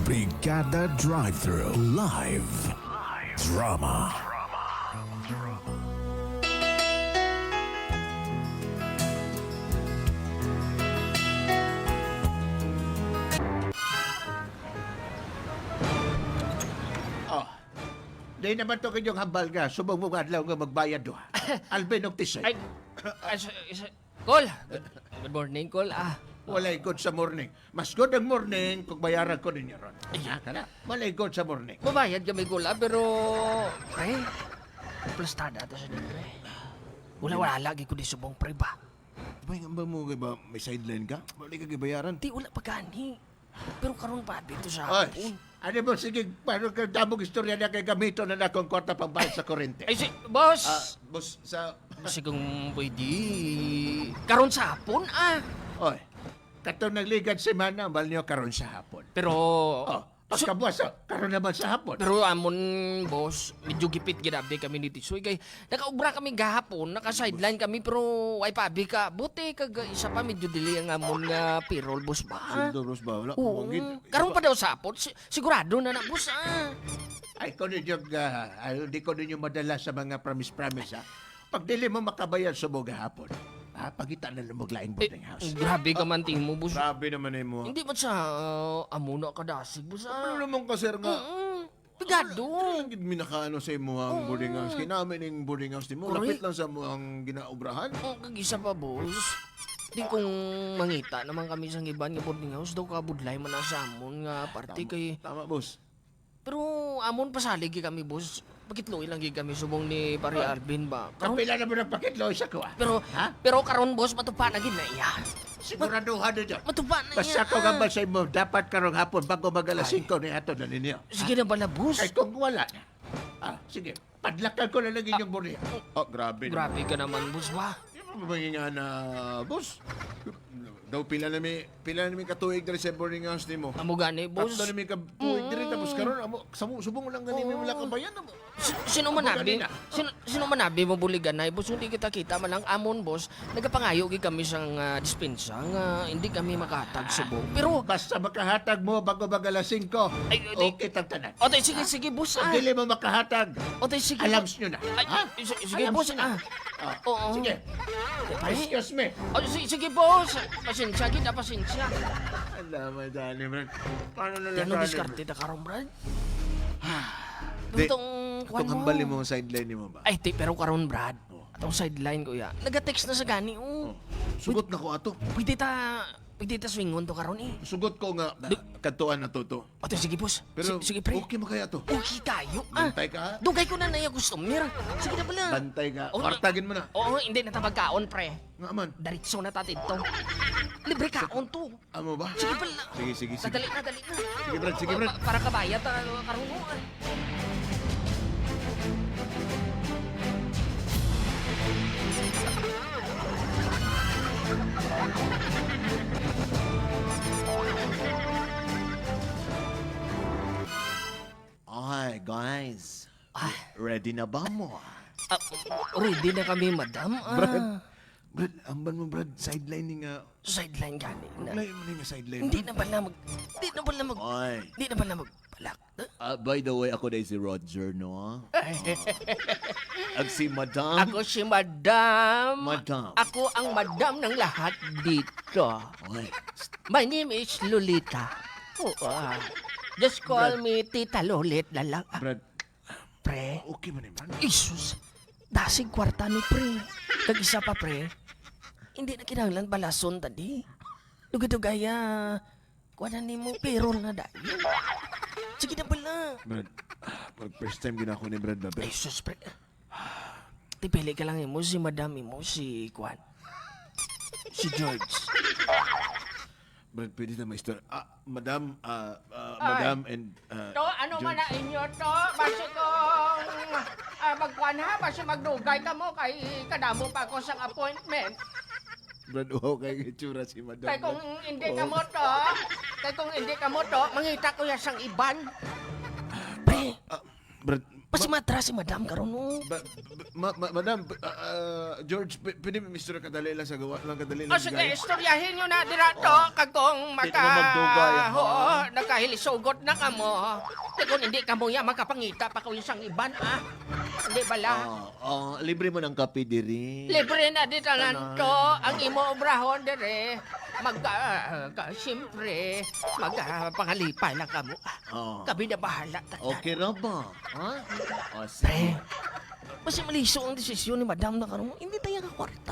Brigada Drive-Thru Live Drama. Oh. Di naman to kanyang hambal nga. Subang mong adlaw nga magbayad do. Alvin og tisay. Ay, Col! Good morning, Col. Walay good sa morning. Mas good ang morning kung bayaran ko ninyo ron. Ay, kana. Walay good sa morning. Mabayad kami, Col, pero... Pre, plastada to sa din, pre. Wala lagi ko di subong, pre ba? Bay, nga ba mo ba may sideline ka? Balik ka gibayaran. Di, wala pa gani. Pero karon pa dito sa Oy, hapon. ano mo, sige, paano ka damog istorya na kay gamito na akong kwarta pang bayad sa kurente? Ay, boss! Boss, sa... Sigong pwede... Karon sa hapon, Oy, katong nagligad semana, bal niyo karon sa hapon. Pero... Oh, pagkabuwas, karon naman sa hapon. Pero amon, boss, medyo gipit ginabi kami ni Tisoy. Kay nakaubra kami gahapon, naka-sideline kami, pero ay pabi ka. Buti kag isa pa medyo dili ang amon nga payroll, boss ba? Sundo, boss ba? Wala. Oo, Mangin. karon pa daw sapot. Sigurado na na, boss, Ay, ko ninyo, di ko ninyo madala sa mga promise-promise, ha? Pag dili mo makabayad sa mga hapon, pagita na lang maglaing boarding house. Grabe ka man tingin mo, boss. Grabe naman eh mo. Hindi man sa amo na kadasig, boss, Ano naman ka, sir, nga? Pigado. Hindi minakaano sa imo ang boarding house. Kinamin yung boarding house di mo. Correct. Lapit lang sa mo ang ginaubrahan. Kag-isa pa, boss. Di kung mangita naman kami sa iban nga boarding house, daw kabudlay man na sa amon nga parte kay... Tama, boss. Pero amon pasalig kami, boss. Pakitloy lang kami subong ni Pari Alvin ba? Karon, Kapila na mo ng pakitloy sa ko, pero Ha? pero karon, boss, matupa na gid na iya. Siguraduhan na dyan. Matupa na iya. Basta ko gambal sa imo, dapat karong hapon bago mag-alas 5 ni ato na ninyo. Sige na bala, boss. Ay, kung wala na. Sige, padlakan ko na lang inyong buri. Oh, grabe. Grabe ka naman, boss ba? Mahinga na, boss. Daw pila na mi katuig diri sa boarding house nimo. Amo gani, boss. Tatlo na mi katuig diri tapos karon amo subong mo lang gani mi wala ka bayan mo. Sino man nabi? ganina. Sino man nabi mo buligan na, boss? Hindi kita kita man lang amon, boss. Nagapangayo gid kami sang dispensa nga hindi kami makatag subong. Pero Basta makahatag mo bago mag-alas 5. Ay, Okay, tagtanan. Ote, sige, boss. Kung dili mo makahatag, Ote, sige. alams nyo na. Ay, Ha? sige, Alams boss. nyo na. Oo. Sige. Excuse me. Oh, sige, boss. Pasensya, kita pasensya. Alam mo dali man. Paano na Yan ang lang diskarte ta karong, Brad. Di, Itong kwan Itong hambal mo sideline nimo ba? Ay, pero karon, Brad. Atong sideline ko ya. Nag-text na sa gani, Sugot na ko ato. Pwede ta swingon to karon eh. Sugot ko nga kadtuan na to. Ote, sige, boss. Pero Sige, pre. okay makaya to. Okay kayo, Bantay ka ha? Dugay ko na naya customer. Sige na pala. Bantay ka. Oo, Kwartagin mo na. Oo, hindi na tabagkaon, pre. Nga man. Daritso na tatid to. Libre kaon to. Amo ba? Sige pala. Sige. Dali na. Sige, Brad. Sige, Brad. Para kabayat karungo. Ay, guys. Ready na ba mo? Ready na kami, madam. Brad, amban mo, Brad. Sideline ni nga. Sideline gani na. Wala mo nga sideline. Hindi na pala Ay. magbalak. By the way, ako na si Roger, no? Ag si Madam. Ako si madam. Madam. Ako ang madam ng lahat dito. Ay, My name is Lolita. Just call me Tita Lolit na lang. Brad, Pre, okay man naman. Isus, dasig kwarta ni pre. Kag-isa pa pre, hindi na kinahanglan balason tadi. Dugay-dugaya, kuha na ni mo payroll na dahil. Sige na pala. Brad, pag first time ginako ni Brad ba, Ay, sus pre. Tipili ka lang mo si madam mo, si Kwan. Si George. Brad, pwede na ma-store. Madam, Madam and... To, ano man na George. inyo to? Basi kong magkuhan ha, basi magdugay ka mo kay kadamo pa ako sa appointment. Brad, wow, kay itsura si Madam. Kay kung hindi ka mo to, mangita ko ya sang iban. Pre, Brad, Pasimatra si madam karon mo. Madam, George, pwede Mr. kadali lang sa gawa lang kadali O lang sige, gaya? istoryahin nyo na dirato kagong Di naman magdugay, ha? Oo, nagkahilisugot na kamo. Di kung hindi kamo ya, makapangita pa ko isang iban, ah. Hindi bala? Libre mo ng kape diri. Libre na di tanan to. Ang imo obrahon dire. Siyempre, pangalipay lang kamo. Oh. Kami na bahala. tanda. Okay ra ba? Ha? O, Pre, basta maliso ang desisyon ni madam na karon mo. Hindi tayo ka kwarta.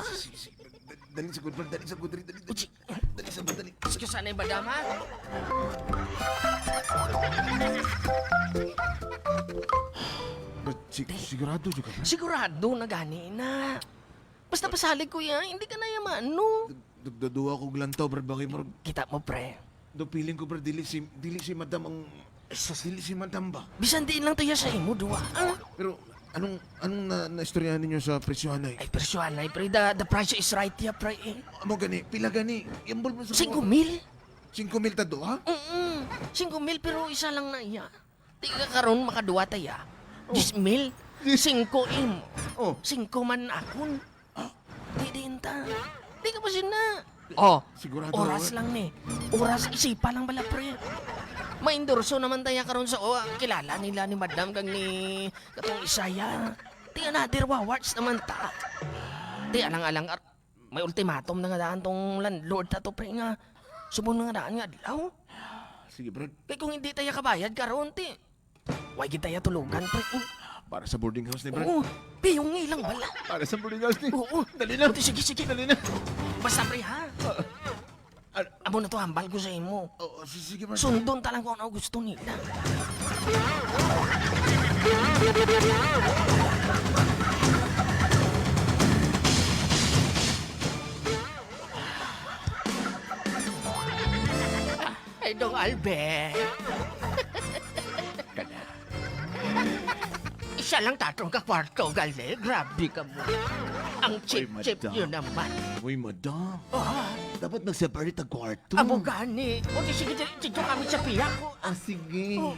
Dali sa good, dali sa good, dali. Uchi, Dali sa good, dali. Excuse na yung madam, ha? Sigurado juga ba? sigurado na gani na. Basta pasalig ko yan, hindi ka na yaman, no? Dagdaduwa ko glantaw, brad, bakit mo? Kita mo, pre. Do feeling ko, brad, dili si madam ang... Dili si madam ba? Bisan din lang tayo sa imo, duwa. Ah? Pero, anong naistoryahan ninyo sa presyohan ay? Ay, persyon na, pre. The price is right, ya, pre. Eh. Amo gani, pila gani. Iambol mo sa... 5,000? 5,000 tado, ha? 5,000 pero isa lang na iya. Di ka karon makaduwa tayo. 10,000? 5 im. Oh. 5 man akon. Di din ta. Di ka pa na. Oh, Sigurado, oras lang ni. Oras, isipa lang bala, pre. Maindorso naman tayo karon sa kilala nila ni Madam kag ni katong Isaya. Di another awards naman ta. Di alang-alang may ultimatum na nga daan tong landlord ta to, pre nga. Subon nga daan nga adlaw. Sige, brad. Kaya kung hindi tayo kabayad karon ti. Why kita tayo tulugan, pre. Para sa boarding house ni brad. Oo, piyong ilang bala. Para sa boarding house ni... Oo, Dali na. Buti, sige, sige. Dali na. Basta, pre, ha? Amo na to, hambal ko sa imo. Oh, sige, brad. Sundon talang kung ano gusto nila. Ay, Dong Albert. Isa lang tatong ka kwarto, gali. Grabe ka mo. Ang chip-chip madam. yun naman. Uy, madam. Ah, Dapat nag-separate ang kwarto. amo gani. O di sige, dito kami sa piya ko. Ah, sige. Oh,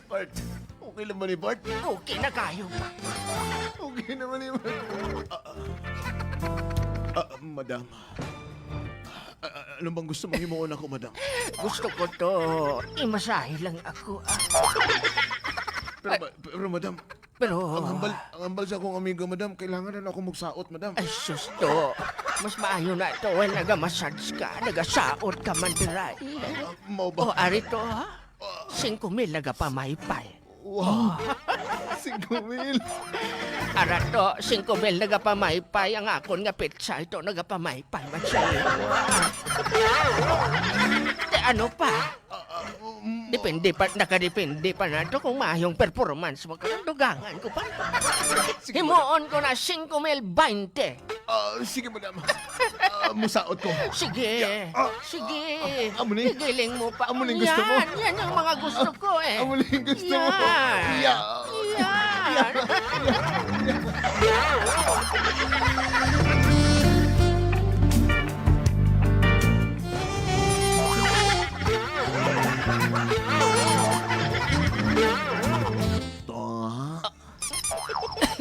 Bart, okay lang ba ni Bart? okay na kayo pa. Okay naman ni Bart. Madam. Ano bang gusto mong himuon ako, madam? Gusto ko to. Imasahe lang ako. Pero madam, Pero... ang hambal sa akong amigo, madam, kailangan na ako magsaot, madam. Ay, susto. Mas maayo na ito when nagamassage ka, nagasaot ka man diray. Mau O, ba? ari to, ha? 5,000 nagapamaypay. Wow! 5,000! Ara to, 5,000 nagapamaypay. Ang akon nga pizza ito, nagapamaypay man siya. Te, ano pa? Depende pa, nakadepende pa na to kung maayong performance mo. Dugangan ko pa. Himuon ko na 5,020. Sige, madam. Musaot ko. Sige, sige. Amo ni? Gigiling mo pa. Amo ni gusto mo? Yan ang mga gusto ko eh. Amo na yung gusto mo. Yan. Yeah. Yan. To, ha?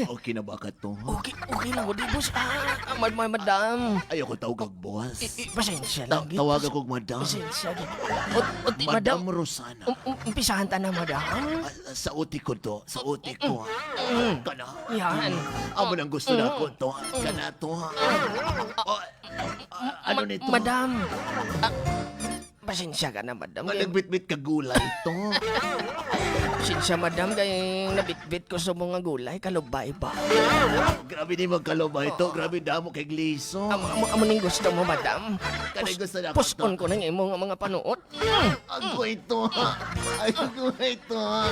Okay na ba ka to, ha? Okay lang ko, di boss. Madam. Ayoko tawag kag boss. Pasensya lang. gid, Tawag boss. ako madam. Pasensya. gid. Madam. Madam Rosana. Umpisahan ta na, madam. Sa uti ko to. Sa uti ko, ha? Kana? Yan. Amo nang gusto na ko to. Kana to, ha? Ano nito? Madam. Pasensya ka na, madam. Malagbit-bit ka gulay to. Pasensya, madam. Kaya nabitbit ko sa mga gulay. Kalubay ba? Grabe ni magkalubay to. Grabe damo kay Gliso. Amo ning gusto mo, madam. Kanay gusto na ko Puspon to. ko ng imong mga panuot. Ako ito, ha? Ako ito, ha?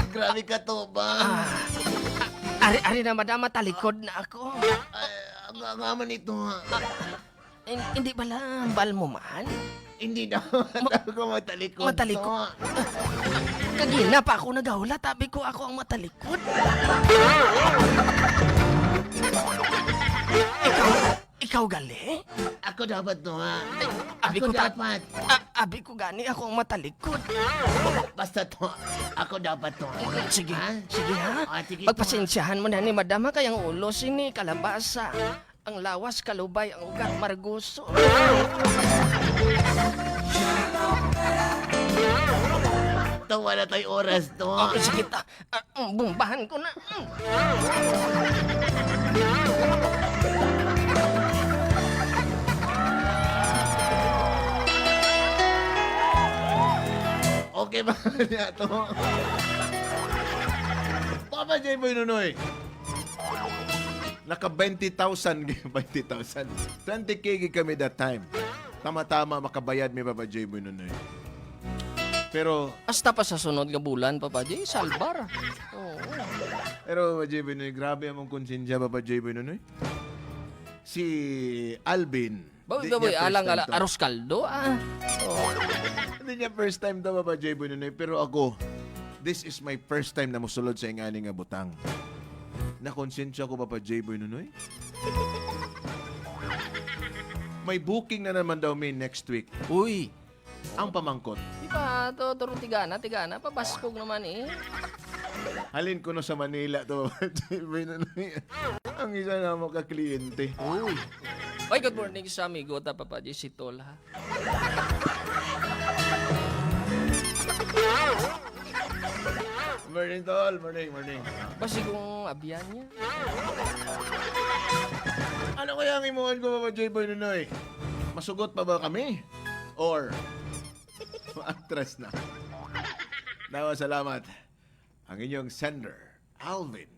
Grabe ka to ba? Ari na, madam. Matalikod na ako. Ay, ang aman ito, ha? Hindi bala, bal mo man? Hindi na. Tawag ko matalikod. Matalikod? Kagina pa ako nagahula, tabi ko ako ang matalikod. Ikaw gali? Ako dapat to, ha? Abi Ako ko ta- dapat. Abi ko gani ako ang matalikod. Basta to, ako dapat to. Sige, Ha? sige ha. Sige, Pagpasensyahan mo na ni madam ha, kayang ulo sini, kalabasa. Ang lawas, kalubay, ang ugat, marguso. to, wala tayong oras to. Sige ta, bumbahan ko na. Okay ba niya to? Papa J. Boy Nunoy. Naka 20,000. 20,000. 20K gig kami that time. Tama-tama makabayad mi Papa J. Boy Nunoy. Pero, Hasta pa sa sunod nga bulan, Papa J, salbar. Oo. Papa J. Boy Nunoy, grabe among konsensya Papa J. Boy Nunoy. Si Alvin. Baboy, di baboy, niya first alang time to. aros kaldo, ah. Hindi niya first time to Papa J. Boy Nunoy. Pero ako, this is my first time na musulod sa ingani nga butang. Nakonsensya ko Papa J. Boy Nunoy. May booking na naman daw may next week. Uy, Ang pamangkot. di ba, turo tigana, pabaskog naman eh. Halin ko no sa Manila to. Ang isa na mo ka-kliyente. Uy. Oy, good morning sa amigo ta, Papa J, si Tol, ha. Morning, tol. Morning. Basi kung abiyan niya. Ano kaya ang imuhan ko, Papa J. Boy Nunoy? Masugot pa ba kami? Or, atras na. Nawa, salamat. Ang inyong sender, Alvin.